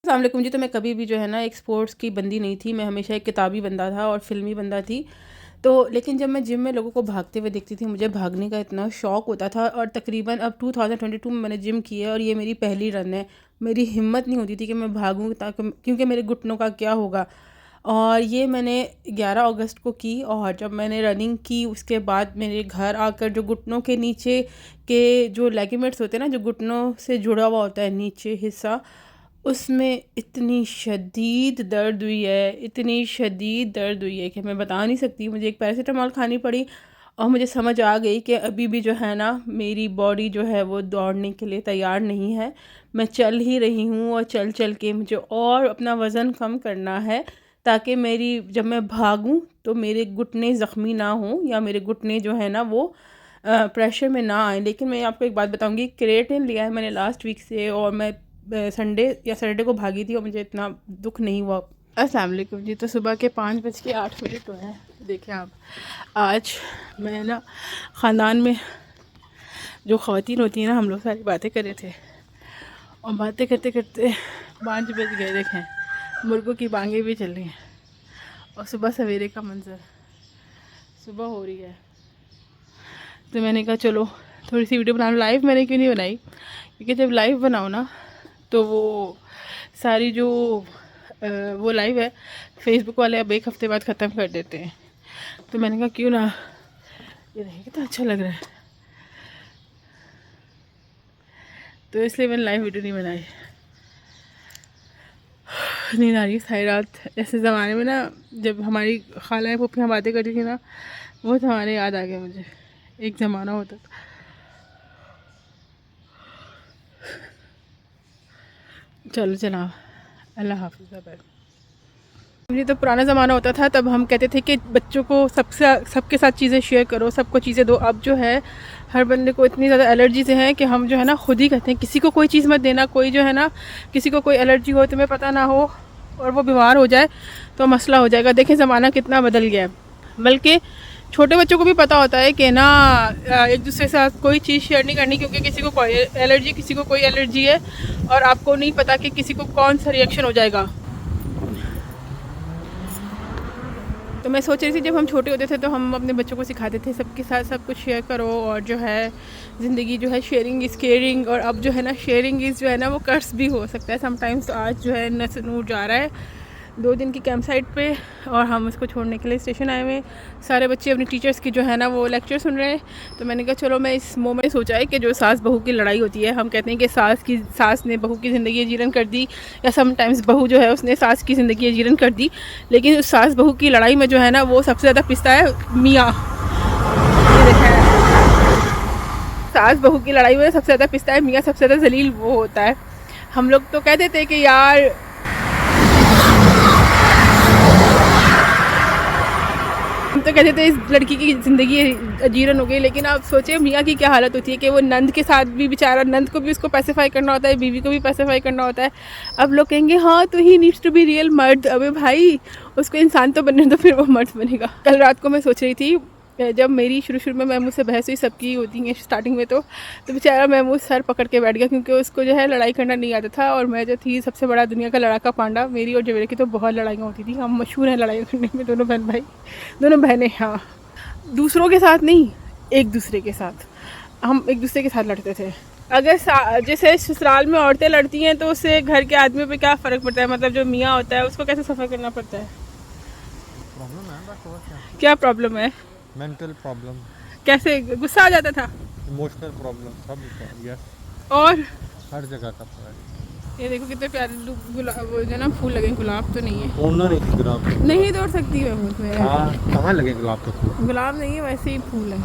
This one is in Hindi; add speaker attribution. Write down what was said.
Speaker 1: अस्सलाम वालेकुम जी। तो मैं कभी भी जो है ना एक स्पोर्ट्स की बंदी नहीं थी, मैं हमेशा एक किताबी बंदा था और फ़िल्मी बंदा थी। तो लेकिन जब मैं जिम में लोगों को भागते हुए देखती थी, मुझे भागने का इतना शौक़ होता था। और तकरीबन अब 2022 में मैंने जिम की है और ये मेरी पहली रन है। मेरी हिम्मत नहीं होती थी कि मैं भागूँ, ताकि क्योंकि मेरे घुटनों का क्या होगा। और ये मैंने 11 अगस्त को की, और जब मैंने रनिंग की उसके बाद मेरे घर आकर जो घुटनों के नीचे के जो लिगामेंट्स होते हैं ना, जो घुटनों से जुड़ा हुआ होता है नीचे हिस्सा, उसमें इतनी शदीद दर्द हुई है, इतनी शदीद दर्द हुई है कि मैं बता नहीं सकती। मुझे एक पैरासीटामॉल खानी पड़ी और मुझे समझ आ गई कि अभी भी जो है ना मेरी बॉडी जो है वो दौड़ने के लिए तैयार नहीं है। मैं चल ही रही हूँ और चल चल के मुझे और अपना वज़न कम करना है, ताकि मेरी जब मैं भागूं तो मेरे घुटने ज़ख्मी ना हों, या मेरे घुटने जो है ना वो प्रेशर में ना आए। लेकिन मैं आपको एक बात बताऊंगी, क्रिएटिन लिया है मैंने लास्ट वीक से, और मैं संडे या सैटरडे को भागी थी और मुझे इतना दुख नहीं हुआ। अस्सलाम वालेकुम जी। तो सुबह के 5:08 हुए हैं। देखें आप, आज मैं ना ख़ानदान में जो ख़वातीन होती हैं ना, हम लोग सारी बातें कर रहे थे, और बातें करते करते 5 बज गए। देखें मुर्गों की बांगें भी चल रही हैं, और सुबह सवेरे का मंज़र, सुबह हो रही है। तो मैंने कहा चलो थोड़ी सी वीडियो बना लो। लाइव मैंने क्यों नहीं बनाई, क्योंकि जब लाइव बनाओ ना तो वो सारी जो वो लाइव है फेसबुक वाले अब एक हफ़्ते बाद ख़त्म कर देते हैं। तो मैंने कहा क्यों ना, ये रहेगा कितना अच्छा लग रहा है, तो इसलिए मैंने लाइव वीडियो नहीं बनाई। नींद आ रही है सारी रात। ऐसे ज़माने में ना जब हमारी खालाएँ फूफियाँ बातें करती थी ना, वो हमारे याद आ गया मुझे। एक ज़माना होता था। चलो जनाब, अल्लाह हाफ़िज़। मुझे तो पुराना ज़माना होता था, तब हम कहते थे कि बच्चों को सबके साथ चीज़ें शेयर करो, सबको चीज़ें दो। अब जो है हर बंदे को इतनी ज़्यादा एलर्जी से हैं कि हम जो है ना खुद ही कहते हैं किसी को कोई चीज़ मत देना। कोई जो है ना, किसी को कोई एलर्जी हो, तुम्हें पता ना हो, और वो बीमार हो जाए तो मसला हो जाएगा। देखें ज़माना कितना बदल गया है। बल्कि छोटे बच्चों को भी पता होता है कि ना एक दूसरे के साथ कोई चीज़ शेयर नहीं करनी, क्योंकि किसी को कोई एलर्जी, किसी को कोई एलर्जी है, और आपको नहीं पता कि किसी को कौन सा रिएक्शन हो जाएगा। तो मैं सोच रही थी जब हम छोटे होते थे तो हम अपने बच्चों को सिखाते थे सबके साथ सब कुछ शेयर करो, और जो है ज़िंदगी जो है शेयरिंग इज़ केयरिंग। और अब जो है ना शेयरिंग इज़ जो है ना वो कर्स भी हो सकता है समटाइम्स। तो आज जो है नूर जा रहा है 2 दिन की कैंप साइट पे, और हम उसको छोड़ने के लिए स्टेशन आए हुए हैं। सारे बच्चे अपने टीचर्स की जो है ना वो लेक्चर सुन रहे हैं। तो मैंने कहा चलो मैं इस मोमेंट सोचा है कि जो सास बहू की लड़ाई होती है, हम कहते हैं कि सास ने बहू की ज़िंदगी अजीरन कर दी, या समटाइम्स बहू जो है उसने सास की ज़िंदगी अजीरन कर दी। लेकिन उस सास बहू की लड़ाई में जो है ना वो सबसे ज़्यादा पिसता है मियाँ। सास बहू की लड़ाई में सबसे ज़्यादा पिसता है मियाँ, सबसे ज़्यादा जलील वो होता है। हम लोग तो कहते थे कि यार हम तो कहते थे इस लड़की की ज़िंदगी अजीरन हो गई। लेकिन आप सोचिए मियाँ की क्या हालत होती है कि वो नंद के साथ भी, बेचारा नंद को भी उसको पैसिफाई करना होता है, बीवी को भी पैसिफाई करना होता है। अब लोग कहेंगे हाँ तो he needs to be real मर्द। अबे भाई उसको इंसान तो बनने दो, फिर वो मर्द बनेगा। कल रात को मैं सोच रही थी, जब मेरी शुरू में महमूद से बहस हुई, सबकी होती है स्टार्टिंग में, तो बेचारा महमूद सर पकड़ के बैठ गया, क्योंकि उसको जो है लड़ाई करना नहीं आता था। और मैं जो थी सबसे बड़ा दुनिया का लड़ाका पांडा, मेरी और जवेरे की तो बहुत लड़ाइयाँ होती थी। हम मशहूर हैं लड़ाई करने में, दोनों बहन भाई, दोनों बहनें। हाँ, दूसरों के साथ नहीं, एक दूसरे के साथ, हम एक दूसरे के साथ लड़ते थे। अगर जैसे ससुराल में औरतें लड़ती हैं तो उससे घर के आदमियों पे क्या फ़र्क पड़ता है, मतलब जो मियाँ होता है उसको कैसे सफ़र करना पड़ता है।
Speaker 2: प्रॉब्लम है बस।
Speaker 1: क्या प्रॉब्लम है?
Speaker 2: Mental problem.
Speaker 1: कैसे गुस्सा आ जाता था?
Speaker 2: इमोशनल प्रॉब्लम सब यस,
Speaker 1: और
Speaker 2: हर जगह का प्रॉब्लम।
Speaker 1: ये देखो कितने प्यारे गुलाब, वो जो ना फूल लगे, गुलाब तो नहीं है।
Speaker 2: तोड़ना नहीं, गुलाब
Speaker 1: नहीं तोड़ सकती मैं,
Speaker 2: कहाँ लगे गुलाब के फूल?
Speaker 1: गुलाब नहीं है, वैसे ही फूल है।